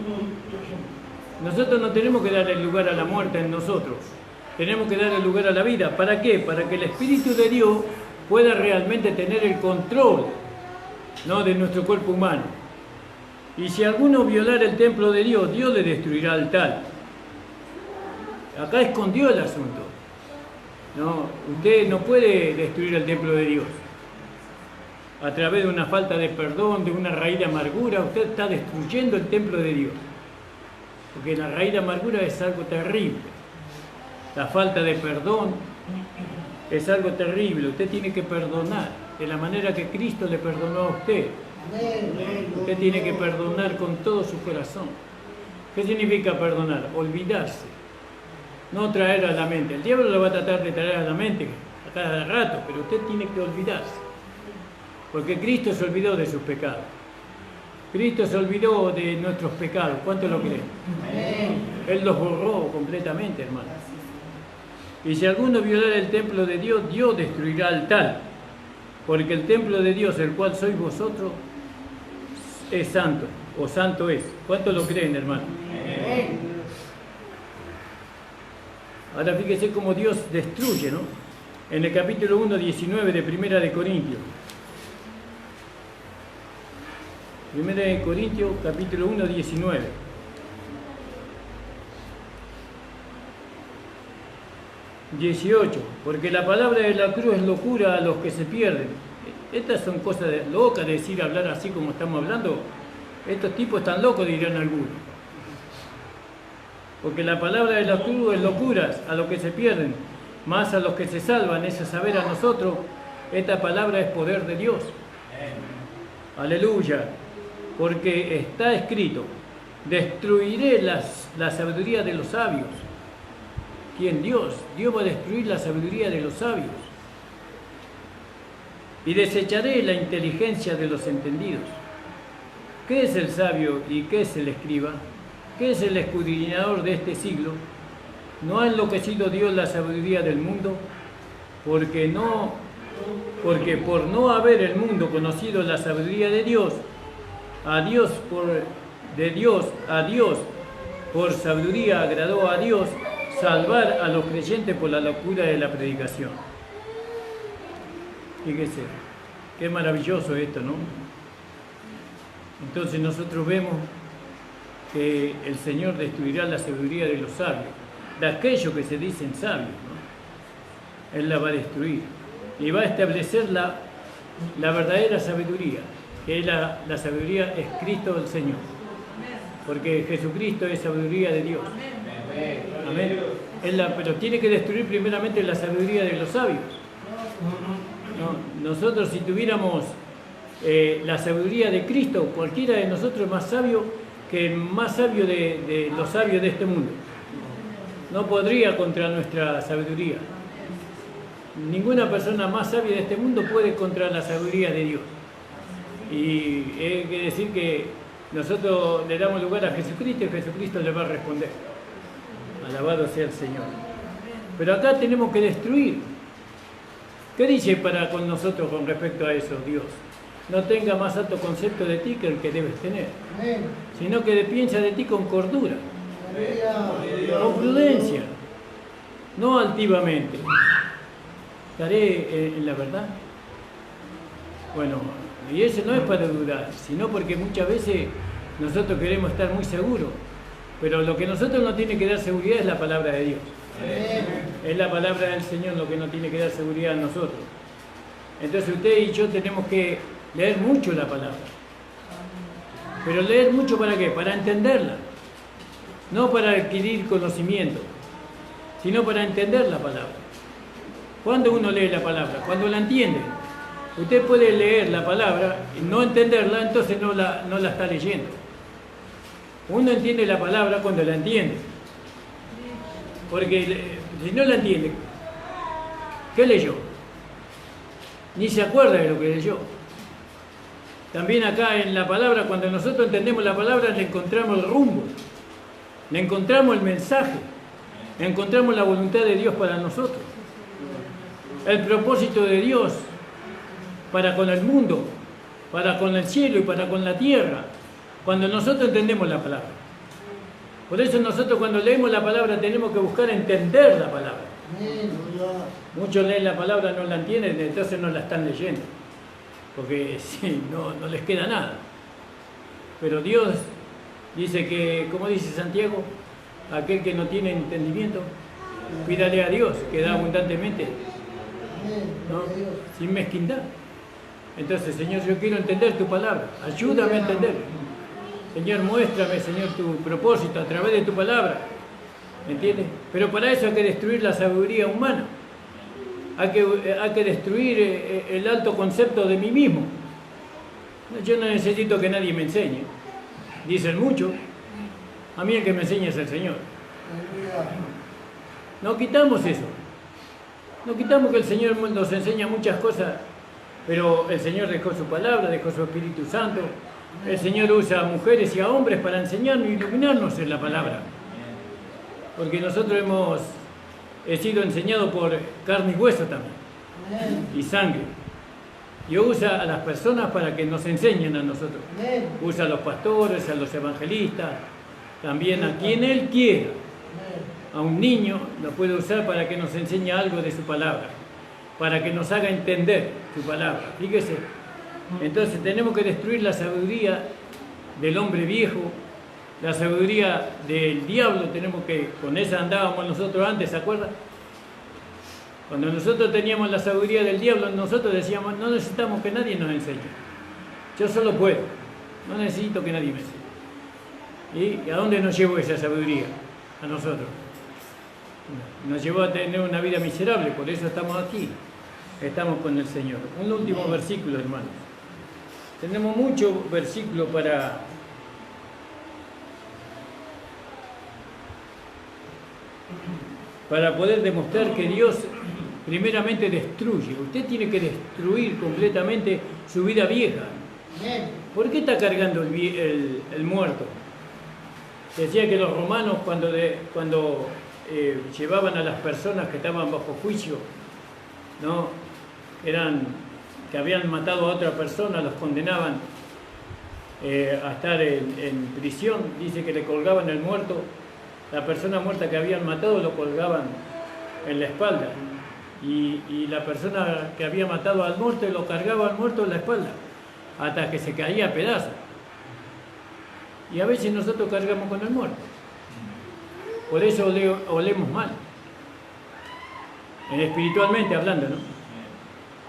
Nosotros no tenemos que dar el lugar a la muerte en nosotros. Tenemos que dar el lugar a la vida. ¿Para qué? Para que el Espíritu de Dios pueda realmente tener el control, ¿no?, de nuestro cuerpo humano. Y si alguno violara el templo de Dios, Dios le destruirá al tal. Acá escondió el asunto. No, usted no puede destruir el templo de Dios. A través de una falta de perdón, de una raíz de amargura, usted está destruyendo el templo de Dios. Porque la raíz de amargura es algo terrible. La falta de perdón es algo terrible. Usted tiene que perdonar de la manera que Cristo le perdonó a usted. Usted tiene que perdonar con todo su corazón. ¿Qué significa perdonar? Olvidarse. No traer a la mente. El diablo lo va a tratar de traer a la mente a cada rato, pero usted tiene que olvidarse. Porque Cristo se olvidó de sus pecados. Cristo se olvidó de nuestros pecados. ¿Cuánto lo creen? Él los borró completamente, hermano. Y si alguno violara el templo de Dios, Dios destruirá al tal. Porque el templo de Dios, el cual sois vosotros, es santo, o santo es. ¿Cuánto lo creen, hermano? Ahora fíjese cómo Dios destruye, ¿no? En el capítulo 1, 19 de Primera de Corintios. Primera de Corintios, capítulo 1, 19. Porque la palabra de la cruz es locura a los que se pierden. Estas son cosas locas de decir, hablar así como estamos hablando. Estos tipos están locos, dirán algunos. Porque la palabra de la cruz es locuras a los que se pierden, más a los que se salvan, es a saber a nosotros. Esta palabra es poder de Dios. Aleluya. Porque está escrito, destruiré la sabiduría de los sabios. ¿Quién? Dios. Dios va a destruir la sabiduría de los sabios. Y desecharé la inteligencia de los entendidos. ¿Qué es el sabio y qué es el escriba? ¿Qué es el escudriñador de este siglo? ¿No ha enloquecido Dios la sabiduría del mundo? Porque por no haber el mundo conocido la sabiduría de Dios, a Dios por sabiduría agradó a Dios salvar a los creyentes por la locura de la predicación. Fíjese, qué maravilloso esto, ¿no? Entonces nosotros vemos que el Señor destruirá la sabiduría de los sabios, de aquellos que se dicen sabios, ¿no? Él la va a destruir y va a establecer la verdadera sabiduría, que es la sabiduría es Cristo el Señor, porque Jesucristo es sabiduría de Dios. Amén. Pero tiene que destruir primeramente la sabiduría de los sabios. No, nosotros si tuviéramos la sabiduría de Cristo, cualquiera de nosotros es más sabio que el más sabio de los sabios de este mundo. No podría contra nuestra sabiduría. Ninguna persona más sabia de este mundo puede contra la sabiduría de Dios. Y hay que decir que nosotros le damos lugar a Jesucristo y Jesucristo le va a responder. Alabado sea el Señor. Pero acá tenemos que destruir. ¿Qué dice para con nosotros con respecto a eso, Dios? No tenga más alto concepto de ti que el que debes tener, sino que piensa de ti con cordura, con prudencia, no altivamente. ¿Estaré en la verdad? Bueno, y eso no es para dudar, sino porque muchas veces nosotros queremos estar muy seguros, pero lo que nosotros nos tiene que dar seguridad es la palabra de Dios. Es la palabra del Señor lo que nos tiene que dar seguridad a nosotros. Entonces usted y yo tenemos que leer mucho la palabra. Pero leer mucho ¿para qué? Para entenderla. No para adquirir conocimiento, sino para entender la palabra. ¿Cuándo uno lee la palabra? Cuando la entiende. Usted puede leer la palabra y no entenderla, entonces no la está leyendo. Uno entiende la palabra cuando la entiende. Porque si no la entiende, ¿qué leyó? Ni se acuerda de lo que leyó. También acá en la palabra, cuando nosotros entendemos la palabra, le encontramos el rumbo, le encontramos el mensaje, le encontramos la voluntad de Dios para nosotros, el propósito de Dios para con el mundo, para con el cielo y para con la tierra, cuando nosotros entendemos la palabra. Por eso nosotros cuando leemos la palabra tenemos que buscar entender la palabra. Muchos leen la palabra, no la entienden, entonces no la están leyendo, porque sí, no les queda nada. Pero Dios dice que, como dice Santiago, aquel que no tiene entendimiento, pídale a Dios, que da abundantemente, ¿no? Sin mezquindad. Entonces, Señor, yo quiero entender tu palabra, ayúdame a entender. Señor, muéstrame, Señor, tu propósito a través de tu palabra. ¿Me entiendes? Pero para eso hay que destruir la sabiduría humana. Hay que destruir el alto concepto de mí mismo. Yo no necesito que nadie me enseñe. Dicen mucho. A mí el que me enseña es el Señor. No quitamos eso. No quitamos que el Señor nos enseña muchas cosas, pero el Señor dejó su palabra, dejó su Espíritu Santo. El Señor usa a mujeres y a hombres para enseñarnos e iluminarnos en la palabra. Porque nosotros hemos sido enseñados por carne y hueso también, y sangre. Dios usa a las personas para que nos enseñen a nosotros. Usa a los pastores, a los evangelistas, también a quien Él quiera. A un niño lo puede usar para que nos enseñe algo de su palabra, para que nos haga entender su palabra. Fíjese. Entonces tenemos que destruir la sabiduría del hombre viejo, la sabiduría del diablo. Tenemos que, con esa andábamos nosotros antes, ¿se acuerdan? Cuando nosotros teníamos la sabiduría del diablo, nosotros decíamos, no necesitamos que nadie nos enseñe. Yo solo puedo, no necesito que nadie me enseñe. ¿Y a dónde nos llevó esa sabiduría? A nosotros. Nos llevó a tener una vida miserable, por eso estamos aquí. Estamos con el Señor. Un último versículo, hermanos. Tenemos muchos versículos para poder demostrar que Dios primeramente destruye. Usted tiene que destruir completamente su vida vieja. ¿Por qué está cargando el muerto? Decía que los romanos cuando llevaban a las personas que estaban bajo juicio, ¿no? Que habían matado a otra persona, los condenaban a estar en prisión. Dice que le colgaban el muerto, la persona muerta que habían matado lo colgaban en la espalda, y la persona que había matado al muerto lo cargaba al muerto en la espalda hasta que se caía a pedazos. Y a veces nosotros cargamos con el muerto, por eso olemos mal, espiritualmente hablando, ¿no?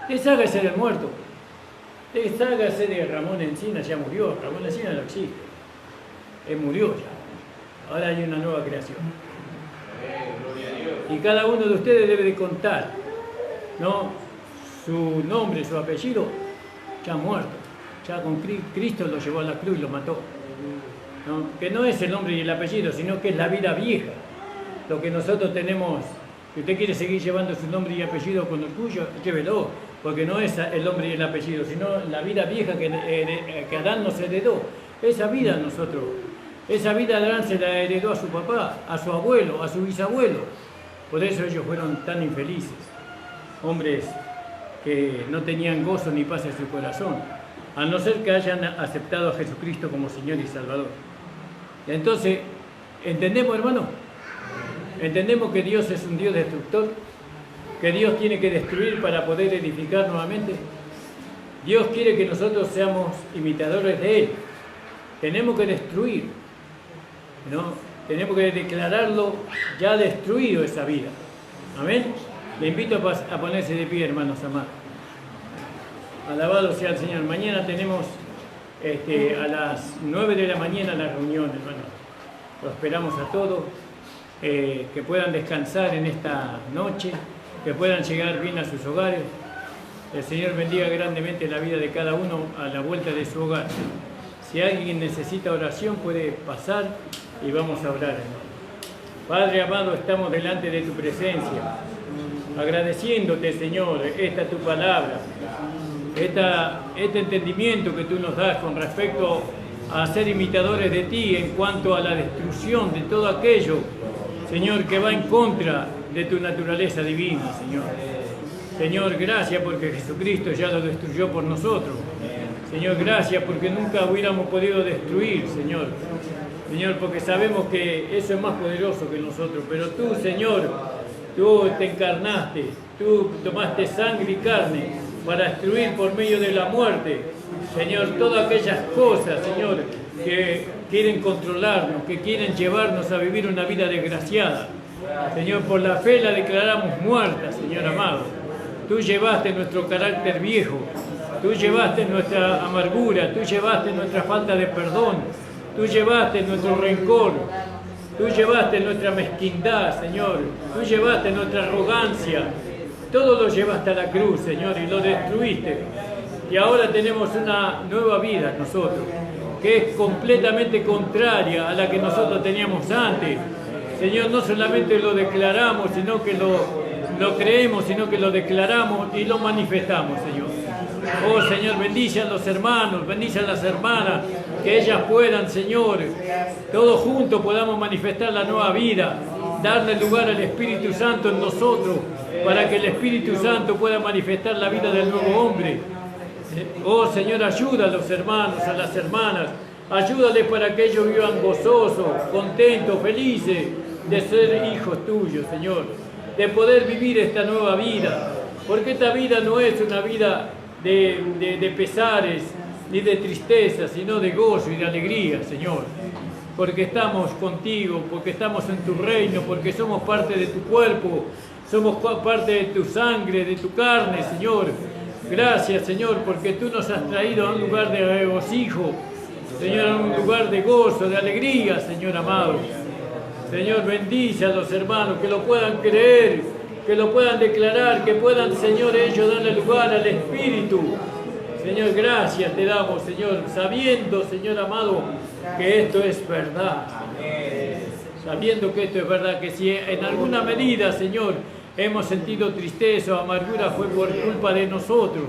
Deshágase del muerto, deshágase de Ramón Encina. Ya murió, Ramón Encina no existe, él murió ya, ahora hay una nueva creación. Y cada uno de ustedes debe de contar, ¿no? Su nombre, su apellido, ya muerto, ya con Cristo lo llevó a la cruz y lo mató, ¿no? Que no es el nombre y el apellido, sino que es la vida vieja, lo que nosotros tenemos. Si usted quiere seguir llevando su nombre y apellido con orgullo, llévelo, porque no es el nombre y el apellido, sino la vida vieja que Adán nos heredó. Esa vida nosotros, esa vida Adán se la heredó a su papá, a su abuelo, a su bisabuelo. Por eso ellos fueron tan infelices, hombres que no tenían gozo ni paz en su corazón, a no ser que hayan aceptado a Jesucristo como Señor y Salvador. Entonces, ¿entendemos, hermano? Entendemos que Dios es un Dios destructor, que Dios tiene que destruir para poder edificar nuevamente. Dios quiere que nosotros seamos imitadores de Él. Tenemos que destruir, ¿no? Tenemos que declararlo ya destruido esa vida. Amén. Le invito a ponerse de pie, hermanos amados. Alabado sea el Señor. Mañana tenemos a las 9 de la mañana la reunión, hermano. Los esperamos a todos, que puedan descansar en esta noche, que puedan llegar bien a sus hogares. El Señor bendiga grandemente la vida de cada uno a la vuelta de su hogar. Si alguien necesita oración, puede pasar y vamos a orar, hermano. Padre amado, estamos delante de tu presencia, agradeciéndote, Señor, esta tu palabra, este entendimiento que tú nos das con respecto a ser imitadores de ti en cuanto a la destrucción de todo aquello, Señor, que va en contra de tu naturaleza divina, Señor. Señor, gracias porque Jesucristo ya lo destruyó por nosotros. Señor, gracias porque nunca hubiéramos podido destruir, Señor. Señor, porque sabemos que eso es más poderoso que nosotros. Pero tú, Señor, tú te encarnaste, tú tomaste sangre y carne para destruir por medio de la muerte, Señor, todas aquellas cosas, Señor, que quieren controlarnos, que quieren llevarnos a vivir una vida desgraciada. Señor, por la fe la declaramos muerta, Señor amado. Tú llevaste nuestro carácter viejo, tú llevaste nuestra amargura, tú llevaste nuestra falta de perdón, tú llevaste nuestro rencor, tú llevaste nuestra mezquindad, Señor, tú llevaste nuestra arrogancia, todo lo llevaste a la cruz, Señor, y lo destruiste. Y ahora tenemos una nueva vida nosotros, que es completamente contraria a la que nosotros teníamos antes. Señor, no solamente lo declaramos, sino que lo creemos, sino que lo declaramos y lo manifestamos, Señor. Oh, Señor, bendice a los hermanos, bendice a las hermanas, que ellas puedan, Señor, todos juntos podamos manifestar la nueva vida, darle lugar al Espíritu Santo en nosotros, para que el Espíritu Santo pueda manifestar la vida del nuevo hombre. Oh, Señor, ayuda a los hermanos, a las hermanas, ayúdales para que ellos vivan gozosos, contentos, felices de ser hijos tuyos, Señor, de poder vivir esta nueva vida, porque esta vida no es una vida de pesares ni de tristeza, sino de gozo y de alegría, Señor, porque estamos contigo, porque estamos en tu reino, porque somos parte de tu cuerpo, somos parte de tu sangre, de tu carne, Señor. Gracias, Señor, porque tú nos has traído a un lugar de regocijo, Señor, a un lugar de gozo, de alegría, Señor amado. Señor, bendice a los hermanos, que lo puedan creer, que lo puedan declarar, que puedan, Señor, ellos darle lugar al Espíritu. Señor, gracias te damos, Señor, sabiendo, Señor amado, que esto es verdad. Sabiendo que esto es verdad, que si en alguna medida, Señor, hemos sentido tristeza o amargura, fue por culpa de nosotros.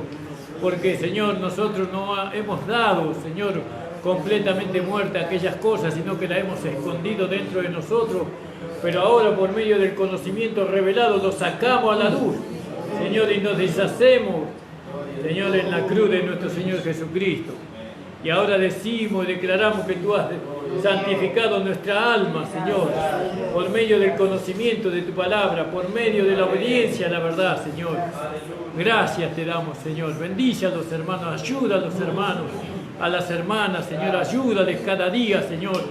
Porque, Señor, nosotros no hemos dado, Señor, completamente muerta aquellas cosas, sino que las hemos escondido dentro de nosotros, pero ahora por medio del conocimiento revelado lo sacamos a la luz, Señor, y nos deshacemos, Señor, en la cruz de nuestro Señor Jesucristo. Y ahora decimos y declaramos que tú has santificado nuestra alma, Señor, por medio del conocimiento de tu palabra, por medio de la obediencia a la verdad, Señor. Gracias te damos, Señor. Bendice a los hermanos, ayuda a los hermanos, a las hermanas, Señor, ayúdales cada día, Señor,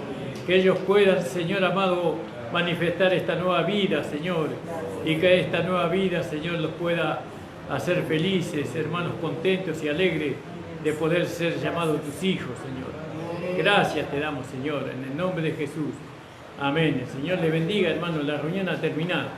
que ellos puedan, Señor amado, manifestar esta nueva vida, Señor, y que esta nueva vida, Señor, los pueda hacer felices, hermanos, contentos y alegres de poder ser llamados tus hijos, Señor. Gracias te damos, Señor, en el nombre de Jesús. Amén. El Señor le bendiga, hermano. La reunión ha terminado.